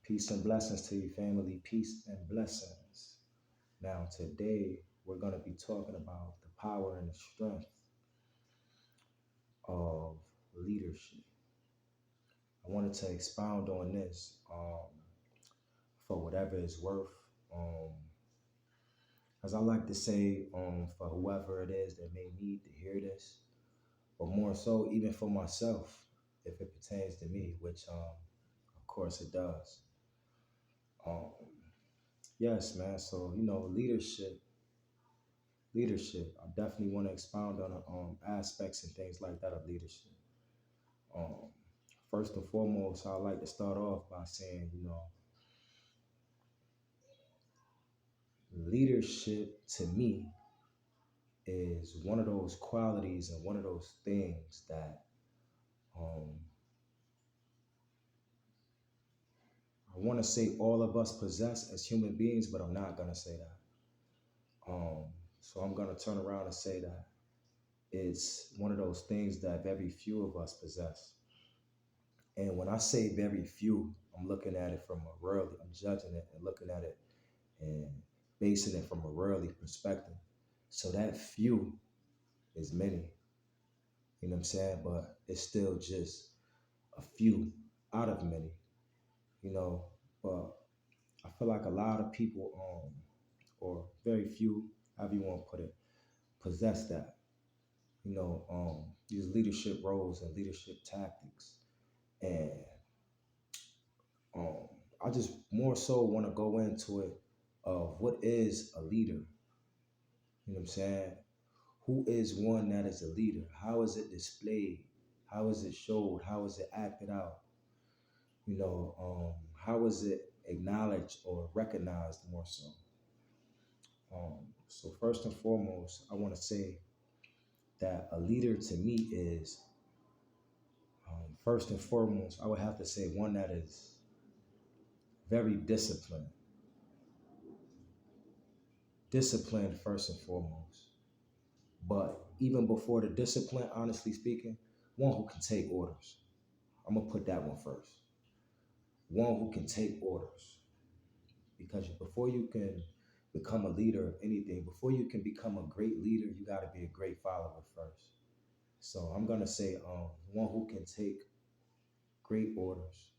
Peace and blessings to you, family. Peace and blessings. Now, today we're going to be talking about the power and the strength of leadership. I wanted to expound on this for whatever it's worth. Um, as I like to say, for whoever it is that may need to hear this, but more so, even for myself, if it pertains to me, which of course it does. Um, yes, man. So, leadership. I definitely want to expound on aspects and things like that of leadership. Um, First and foremost, I like to start off by saying, leadership to me is one of those qualities and one of those things that um, I want to say all of us possess as human beings, but I'm not gonna say that. So I'm gonna turn around and say that it's one of those things that very few of us possess. And when I say very few, I'm looking at it from a worldly, I'm judging it and looking at it and basing it from a worldly perspective. So that few is many, you know what I'm saying? But it's still just a few out of many, you know. But I feel like a lot of people, or very few, however you want to put it, possess that, these leadership roles and leadership tactics. And Um, I just more so want to go into it of what is a leader. You know what I'm saying? Who is one that is a leader? How is it displayed? How is it showed? How is it acted out? How is it acknowledged or recognized more so? So first and foremost, I want to say that a leader to me is first and foremost, I would have to say one that is very disciplined. Disciplined first and foremost. But even before the discipline, honestly speaking, one who can take orders. I'm gonna put that one first. One who can take orders. Because before you can become a leader of anything, before you can become a great leader, you gotta be a great follower first. So I'm gonna say one who can take great orders.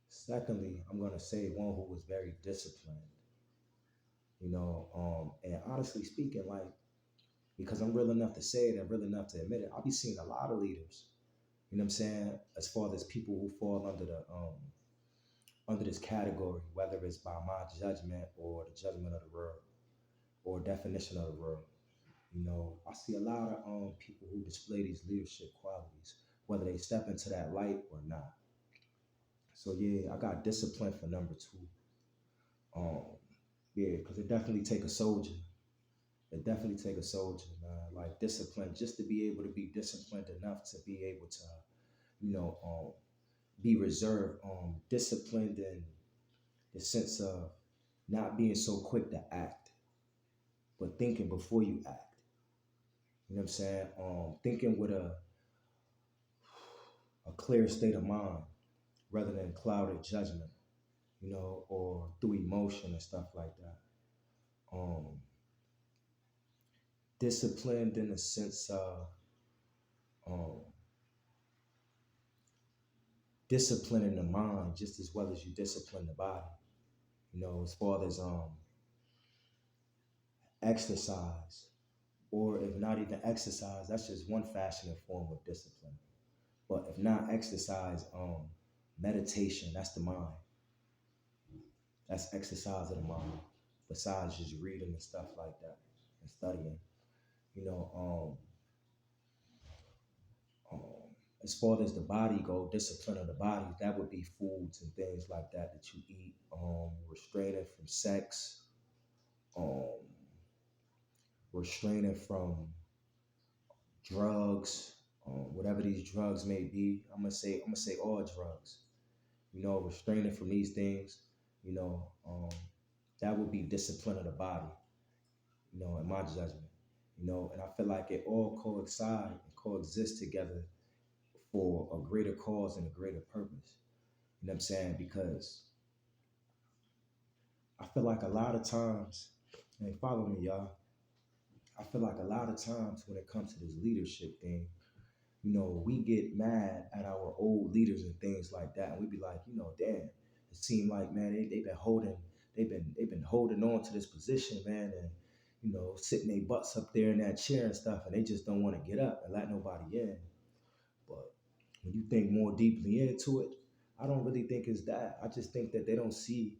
Secondly, I'm gonna say one who was very disciplined. And honestly speaking, like because I'm real enough to say it and real enough to admit it, I'll be seeing a lot of leaders. You know what I'm saying? As far as people who fall under this category, whether it's by my judgment or the judgment of the world or definition of the world. I see a lot of people who display these leadership qualities, whether they step into that light or not. So yeah, I got discipline for number two. Um, yeah, because it definitely take a soldier. It definitely take a soldier, man. Like discipline, just to be able to be disciplined enough to be able to, you know, be reserved, disciplined in the sense of not being so quick to act, but thinking before you act. You know what I'm saying? Thinking with a clear state of mind rather than clouded judgment, or through emotion and stuff like that. Um, Disciplined in the sense of um, disciplining the mind just as well as you discipline the body. As far as exercise, or if not even exercise, that's just one fashion and form of discipline. But if not exercise, meditation, that's the mind. That's exercise of the mind. Besides just reading and stuff like that and studying. You know, as far as the body go, discipline of the body, that would be foods and things like that you eat, restraining from sex, um, restraining from drugs, whatever these drugs may be. I'm gonna say all drugs. Restraining from these things. You know, um, that would be discipline of the body. In my judgment. And I feel like it all coincide and coexist together for a greater cause and a greater purpose. know what I'm saying? Because I feel like a lot of times, and follow me, y'all. I feel like a lot of times when it comes to this leadership thing, we get mad at our old leaders and things like that, and we be like, damn, it seemed like, man, they've been holding on to this position, man, and sitting their butts up there in that chair and stuff, and they just don't want to get up and let nobody in. But when you think more deeply into it, I don't really think it's that. I just think that they don't see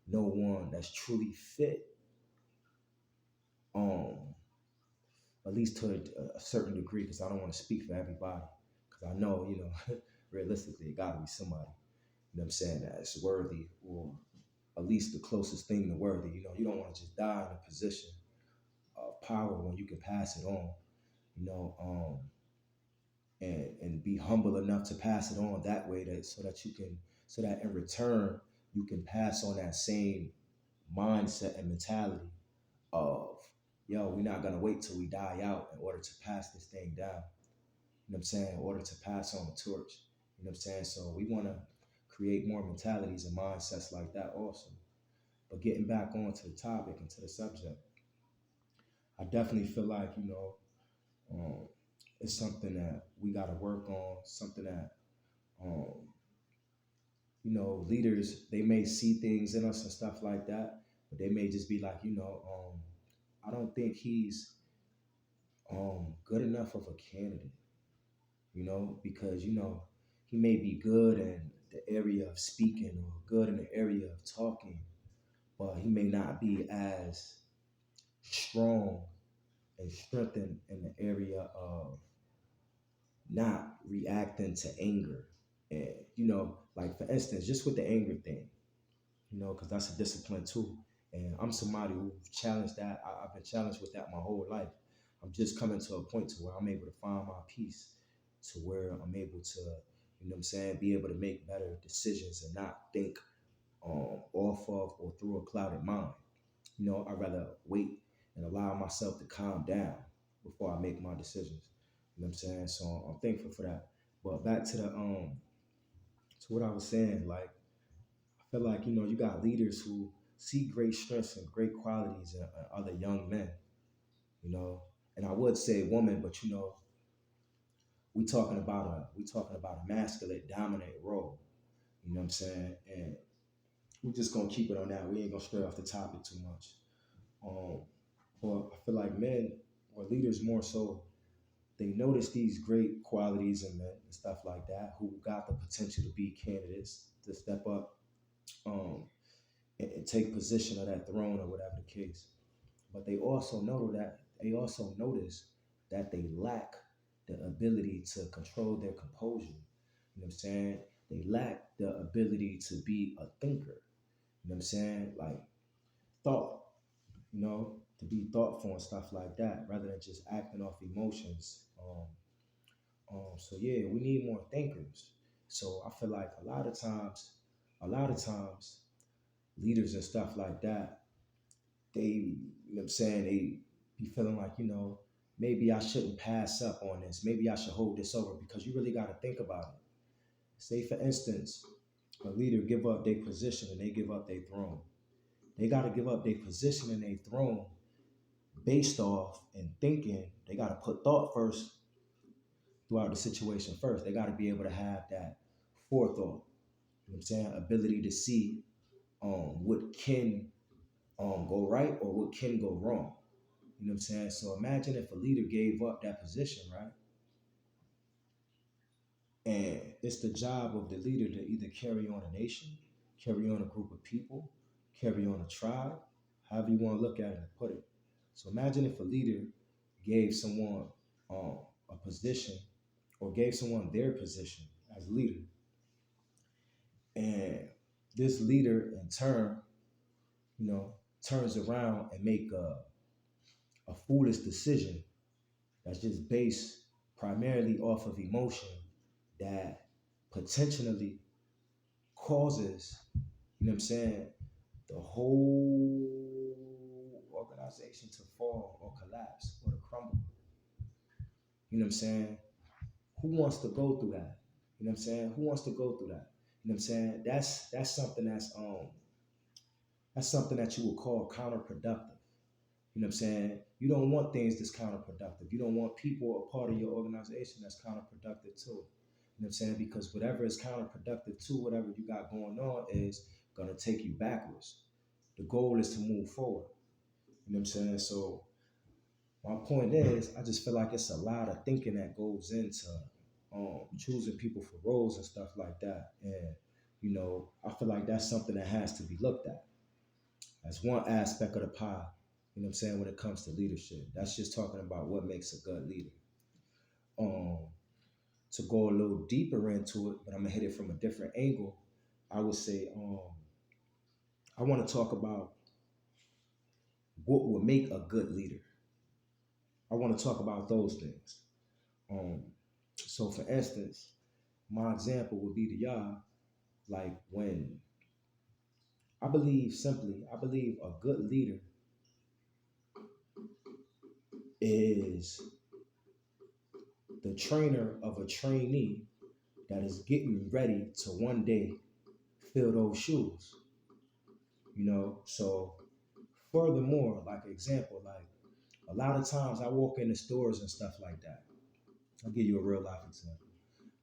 no one that's truly fit, um, at least to a certain degree, because I don't want to speak for everybody. Because I know, realistically, it got to be somebody, you know what I'm saying, that's worthy, or at least the closest thing to worthy. You don't want to just die in a position of power when you can pass it on, you know, and be humble enough to pass it on that way, so that in return you can pass on that same mindset and mentality of, yo, we're not gonna wait till we die out in order to pass this thing down. You know what I'm saying? In order to pass on the torch. You know what I'm saying? So we wanna create more mentalities and mindsets like that also. But getting back onto the topic and to the subject, I definitely feel like, um, it's something that we gotta work on, something that um, leaders, they may see things in us and stuff like that, but they may just be like, I don't think he's good enough of a candidate, because he may be good in the area of speaking or good in the area of talking, but he may not be as strong and strengthened in the area of not reacting to anger. And like for instance, just with the anger thing, because that's a discipline too. And I'm somebody who challenged that. I've been challenged with that my whole life. I'm just coming to a point to where I'm able to find my peace, to where I'm able to, what I'm saying, be able to make better decisions and not think off of or through a clouded mind. I'd rather wait and allow myself to calm down before I make my decisions. You know what I'm saying? So I'm thankful for that. But back to what I was saying, like I feel like you got leaders who see great strengths and great qualities in other young men, you know. And I would say woman, but we talking about a masculine dominant role. You know what I'm saying? And we're just gonna keep it on that. We ain't gonna stray off the topic too much. Um, but I feel like men or leaders more so, they notice these great qualities in men and stuff like that who got the potential to be candidates to step up, um, and take position of that throne or whatever the case. But they also notice that they lack the ability to control their composure. You know what I'm saying? They lack the ability to be a thinker. You know what I'm saying? Like thought, to be thoughtful and stuff like that, rather than just acting off emotions. So yeah, we need more thinkers. So I feel like a lot of times, leaders and stuff like that, they, what I'm saying, they be feeling like, maybe I shouldn't pass up on this. Maybe I should hold this over, because you really got to think about it. Say, for instance, a leader give up their position and they give up their throne. They got to give up their position and their throne based off and thinking. They got to put thought first throughout the situation first. They got to be able to have that forethought. You know what I'm saying? Ability to see what can go right or what can go wrong. You know what I'm saying? So imagine if a leader gave up that position, right? And it's the job of the leader to either carry on a nation, carry on a group of people, carry on a tribe, however you want to look at it and put it. So imagine if a leader gave someone a position, or gave someone their position as leader, and this leader in turn, you know, turns around and make a foolish decision that's just based primarily off of emotion, that potentially causes, you know what I'm saying, the whole organization to fall or collapse or to crumble. You know what I'm saying? Who wants to go through that? You know what I'm saying? Who wants to go through that? You know what I'm saying? That's something that you would call counterproductive. You know what I'm saying? You don't want things that's counterproductive. You don't want people a part of your organization that's counterproductive too. You know what I'm saying? Because whatever is counterproductive to whatever you got going on is gonna take you backwards. The goal is to move forward. You know what I'm saying? So my point is, I just feel like it's a lot of thinking that goes into choosing people for roles and stuff like that. And I feel like that's something that has to be looked at as one aspect of the pie. You know what I'm saying? When it comes to leadership, that's just talking about what makes a good leader. Um, to go a little deeper into it, but I'm gonna hit it from a different angle. I would say I want to talk about what would make a good leader. I want to talk about those things. Um, so, for instance, my example would be to y'all, like when I believe a good leader is the trainer of a trainee that is getting ready to one day fill those shoes. So furthermore, like example, like a lot of times I walk in the stores and stuff like that. I'll give you a real life example.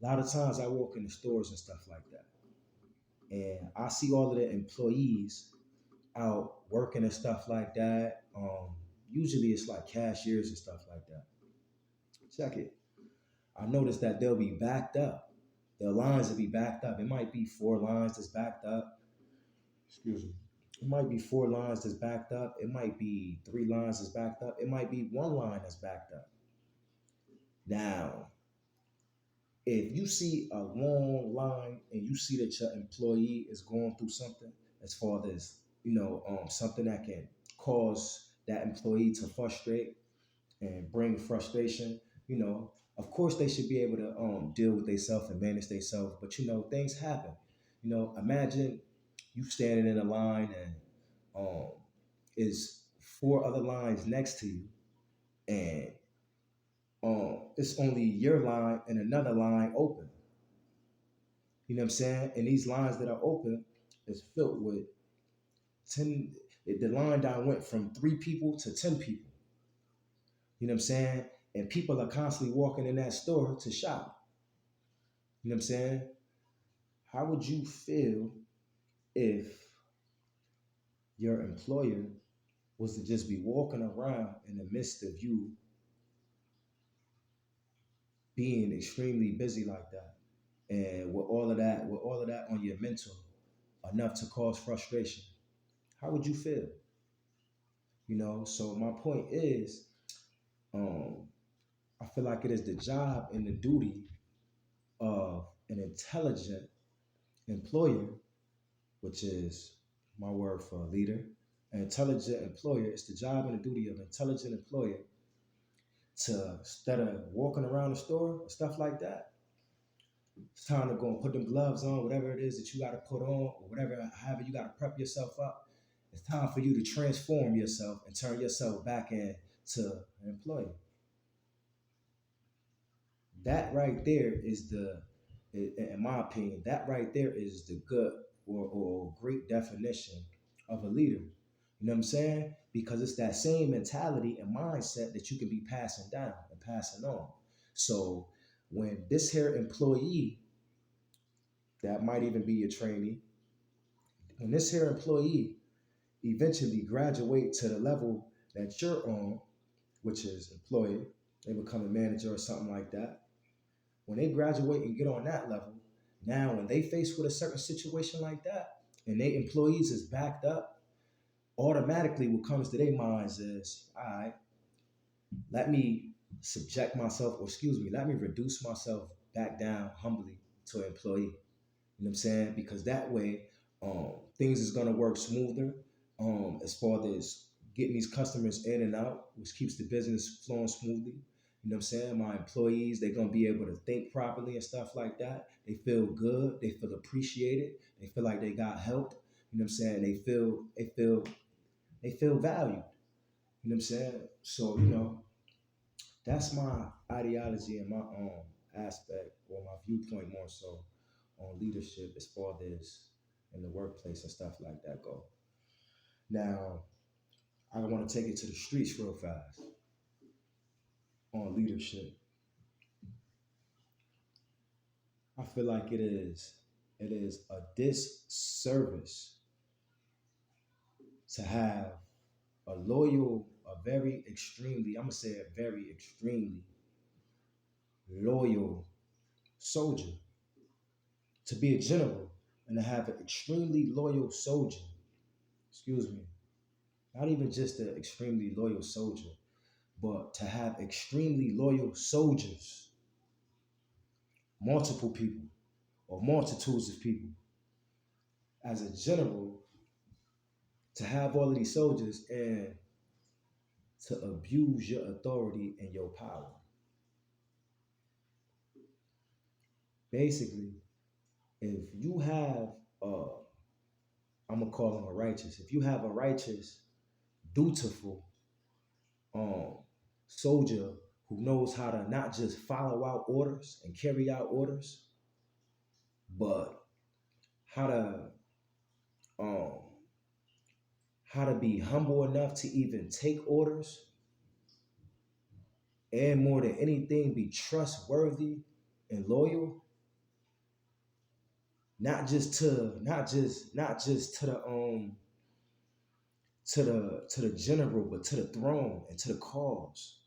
A lot of times I walk in the stores and stuff like that, and I see all of the employees out working and stuff like that. Usually it's like cashiers and stuff like that. Check it. I noticed that they'll be backed up. The lines will be backed up. It might be four lines that's backed up. Excuse me. It might be four lines that's backed up. It might be three lines that's backed up. It might be one line that's backed up. Now, if you see a long line and you see that your employee is going through something as far as something that can cause that employee to frustrate and bring frustration, you know of course they should be able to deal with themselves and manage themselves, but things happen. Imagine you standing in a line and um is four other lines next to you, and it's only your line and another line open. You know what I'm saying? And these lines that are open is filled with 10. The line down went from 3 people to 10 people. You know what I'm saying? And people are constantly walking in that store to shop. You know what I'm saying? How would you feel if your employer was to just be walking around in the midst of you being extremely busy like that? And with all of that on your mental, enough to cause frustration. How would you feel? So my point is, um, I feel like it is the job and the duty of an intelligent employer, which is my word for a leader. An intelligent employer, it's the job and the duty of an intelligent employer to, instead of walking around the store and stuff like that, it's time to go and put them gloves on, whatever it is that you got to put on, or whatever, however you got to prep yourself up. It's time for you to transform yourself and turn yourself back into an employee. That right there is in my opinion, that right there is the good or great definition of a leader. You know what I'm saying? Because it's that same mentality and mindset that you can be passing down and passing on. So when this here employee, that might even be your trainee, when this here employee eventually graduate to the level that you're on, which is employee, they become a manager or something like that. When they graduate and get on that level, now when they face with a certain situation like that, and their employees is backed up, automatically what comes to their minds is, all right, let me subject myself, or excuse me, let me reduce myself back down humbly to an employee. You know what I'm saying? Because that way, things is gonna work smoother. As far as getting these customers in and out, which keeps the business flowing smoothly. You know what I'm saying? My employees, they're gonna be able to think properly and stuff like that. They feel good, they feel appreciated, they feel like they got help. You know what I'm saying? They feel valued. You know what I'm saying? So, that's my ideology and my aspect or my viewpoint more so on leadership as far as in the workplace and stuff like that go. Now, I want to take it to the streets real fast on leadership. I feel like it is a disservice to have a loyal, a very extremely, I'm gonna say a very extremely loyal soldier, to be a general and to have an extremely loyal soldier, excuse me, not even just an extremely loyal soldier, but to have extremely loyal soldiers, multiple people or multitudes of people. As a general, to have all of these soldiers and to abuse your authority and your power. Basically, if you have, uh, I'm gonna call him a righteous. If you have a righteous, dutiful um, soldier who knows how to not just follow out orders and carry out orders, but how to um, how to be humble enough to even take orders, and more than anything, be trustworthy and loyal, not just to the general, but to the throne and to the cause.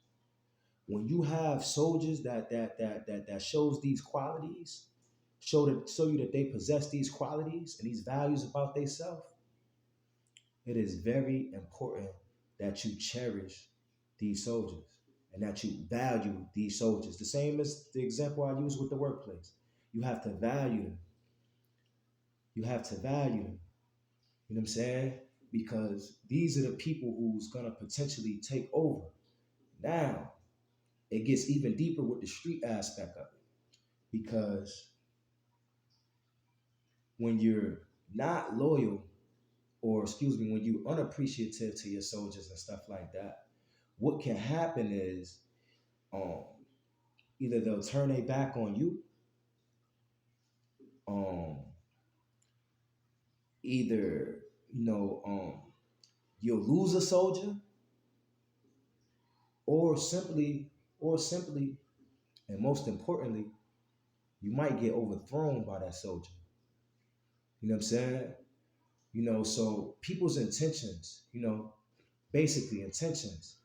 When you have soldiers that shows these qualities, show you that they possess these qualities and these values about themselves, it is very important that you cherish these soldiers and that you value these soldiers. The same as the example I use with the workplace. You have to value them. You have to value them. You know what I'm saying? Because these are the people who's gonna potentially take over. Now, it gets even deeper with the street aspect of it. Because when you're not loyal, or excuse me, when you're unappreciative to your soldiers and stuff like that, what can happen is um, either they'll turn their back on you, um, either you'll lose a soldier, or simply, and most importantly, you might get overthrown by that soldier. You know what I'm saying? So people's intentions, basically intentions.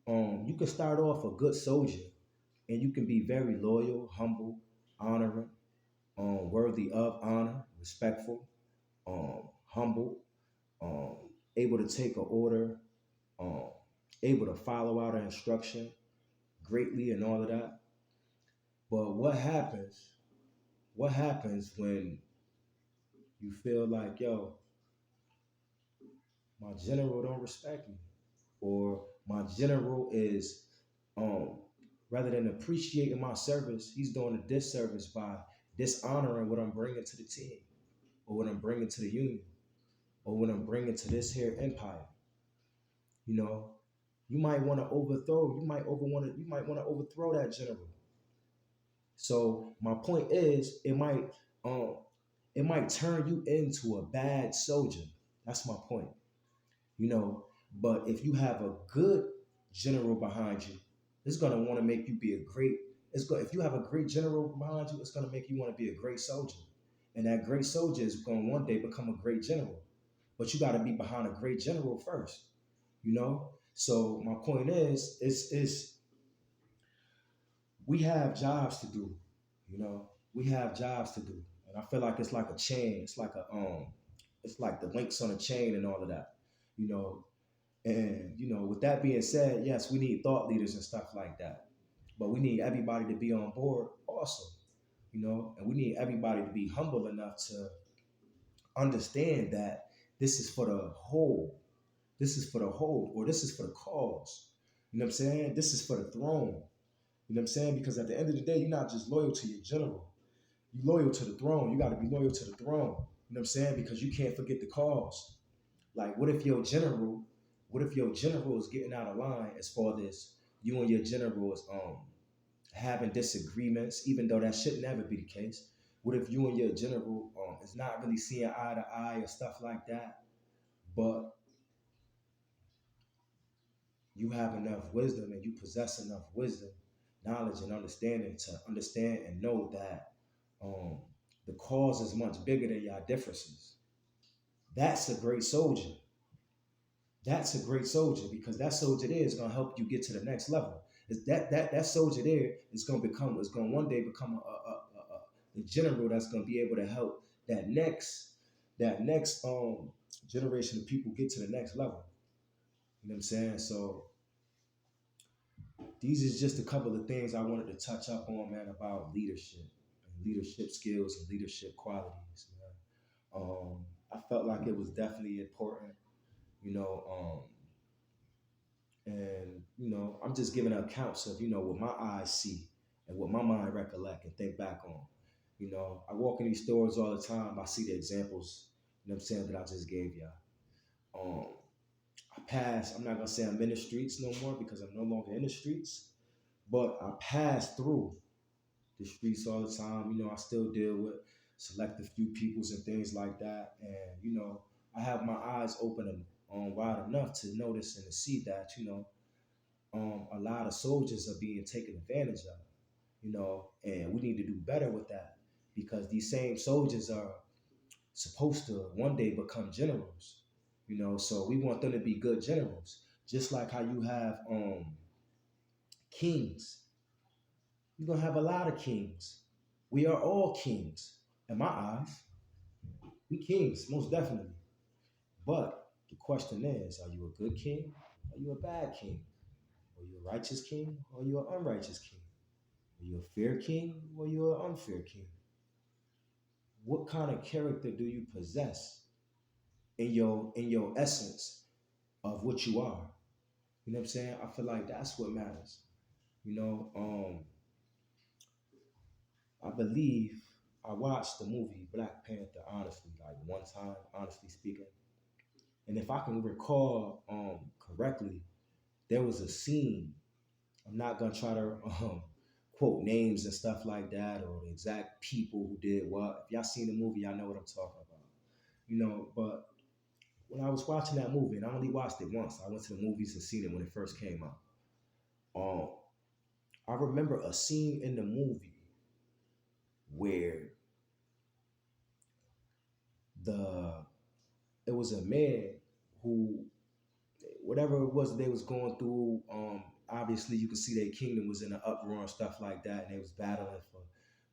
You can start off a good soldier, and you can be very loyal, humble, honoring, worthy of honor, respectful, humble, um, able to take an order, um, able to follow out an instruction greatly, and all of that. But what happens? What happens when you feel like, yo, my general don't respect me, or my general is, um, rather than appreciating my service, he's doing a disservice by dishonoring what I'm bringing to the team, or what I'm bringing to the union, or what I'm bringing to this here empire. You know, you might want to overthrow. You might want to overthrow that general. So my point is, um, it might turn you into a bad soldier. That's my point. You know, but if you have a good general behind you, it's gonna want to make you be a great. If you have a great general behind you, it's gonna make you want to be a great soldier, and that great soldier is going to one day become a great general. But you got to be behind a great general first. So my point is we have jobs to do. We have jobs to do, and I feel like it's like a chain. It's like the links on a chain and all of that. You know, and with that being said, yes, we need thought leaders and stuff like that, but we need everybody to be on board also. And we need everybody to be humble enough to understand that this is for the whole. This is for the whole, or this is for the cause. You know what I'm saying? This is for the throne. You know what I'm saying? Because at the end of the day, you're not just loyal to your general. You're loyal to the throne. You got to be loyal to the throne. You know what I'm saying? Because you can't forget the cause. Like, what if your general is getting out of line as far as you and your general is having disagreements, even though that should never be the case. What if you and your general is not really seeing eye to eye or stuff like that, but you have enough wisdom and you possess enough wisdom, knowledge, and understanding to understand and know that um, the cause is much bigger than your differences. That's a great soldier. That's a great soldier because that soldier there is gonna help you get to the next level. Is that soldier there is gonna one day become the general that's gonna be able to help that next that next generation of people get to the next level. You know what I'm saying? So these is just a couple of things I wanted to touch up on, man, about leadership and leadership skills and leadership qualities, man. I felt like it was definitely important, you know, and I'm just giving accounts of what my eyes see and what my mind recollect and think back on. I walk in these stores all the time. I see the examples, you know what I'm saying, that I just gave y'all. Um, I pass. I'm not gonna say I'm in the streets no more because I'm no longer in the streets, but I pass through the streets all the time. I still deal with selective few peoples and things like that, and I have my eyes open and wide enough to notice and to see that a lot of soldiers are being taken advantage of, and we need to do better with that because these same soldiers are supposed to one day become generals, so we want them to be good generals, just like how you have kings. You're gonna have a lot of kings. We are all kings in my eyes. We kings, most definitely. But the question is, are you a good king? Are you a bad king? Are you a righteous king or are you an unrighteous king? Are you a fair king or are you an unfair king? What kind of character do you possess in your essence of what you are? You know what I'm saying? I feel like that's what matters. You know, I believe I watched the movie Black Panther honestly, like one time, honestly speaking. And if I can recall correctly, there was a scene. I'm not gonna try to quote names and stuff like that or the exact people who did what. If y'all seen the movie, y'all know what I'm talking about. But when I was watching that movie, and I only watched it once, I went to the movies and seen it when it first came out. Um, I remember a scene in the movie where the it was a man who whatever it was they was going through. Obviously, you could see their kingdom was in an uproar and stuff like that, and they was battling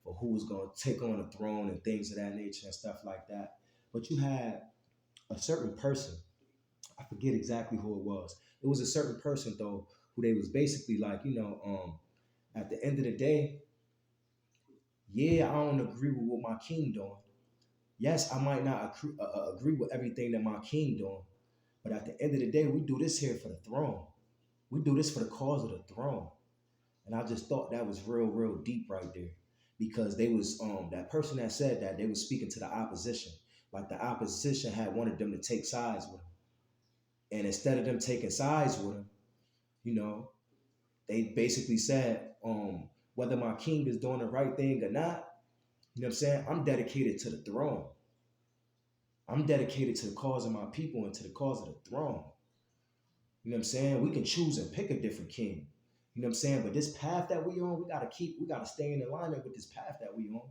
for who was going to take on the throne and things of that nature and stuff like that. But you had a certain person. I forget exactly who it was. It was a certain person though who they was basically like, at the end of the day, yeah, I don't agree with what my king doing. Yes, I might not agree with everything that my king doing, but at the end of the day, we do this here for the throne. We do this for the cause of the throne. And I just thought that was real, real deep right there. Because they was that person that said that they was speaking to the opposition. Like the opposition had wanted them to take sides with him. And instead of them taking sides with him, you know, they basically said, whether my king is doing the right thing or not, you know what I'm saying? I'm dedicated to the throne. I'm dedicated to the cause of my people and to the cause of the throne. You know what I'm saying? We can choose and pick a different king. You know what I'm saying? But this path that we on, we gotta stay in alignment with this path that we on.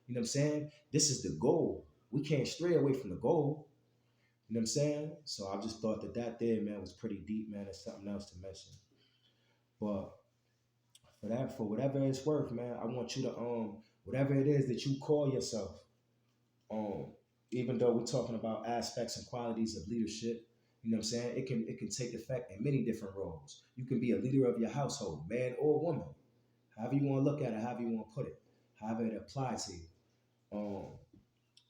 You know what I'm saying? This is the goal. We can't stray away from the goal. You know what I'm saying? So I just thought that there, man, was pretty deep, man. It's something else to mention. But for whatever it's worth, man, I want you to whatever it is that you call yourself, um, even though we're talking about aspects and qualities of leadership, you know what I'm saying? It can take effect in many different roles. You can be a leader of your household, man or woman, however you want to look at it, however you want to put it, however it applies to you. Um,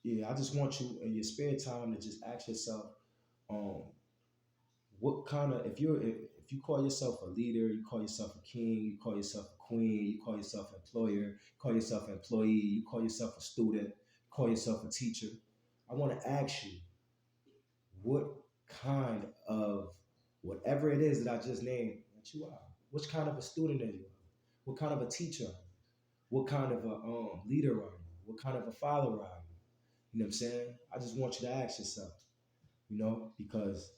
yeah, I just want you in your spare time to just ask yourself, um, what kind of if you call yourself a leader, you call yourself a king, you call yourself a queen, you call yourself an employer, you call yourself an employee, you call yourself a student, you call yourself a teacher. I want to ask you what kind of whatever it is that I just named that you are. Which kind of a student are you? What kind of a teacher are you? What kind of a leader are you? What kind of a father are you? You know what I'm saying? I just want you to ask yourself, because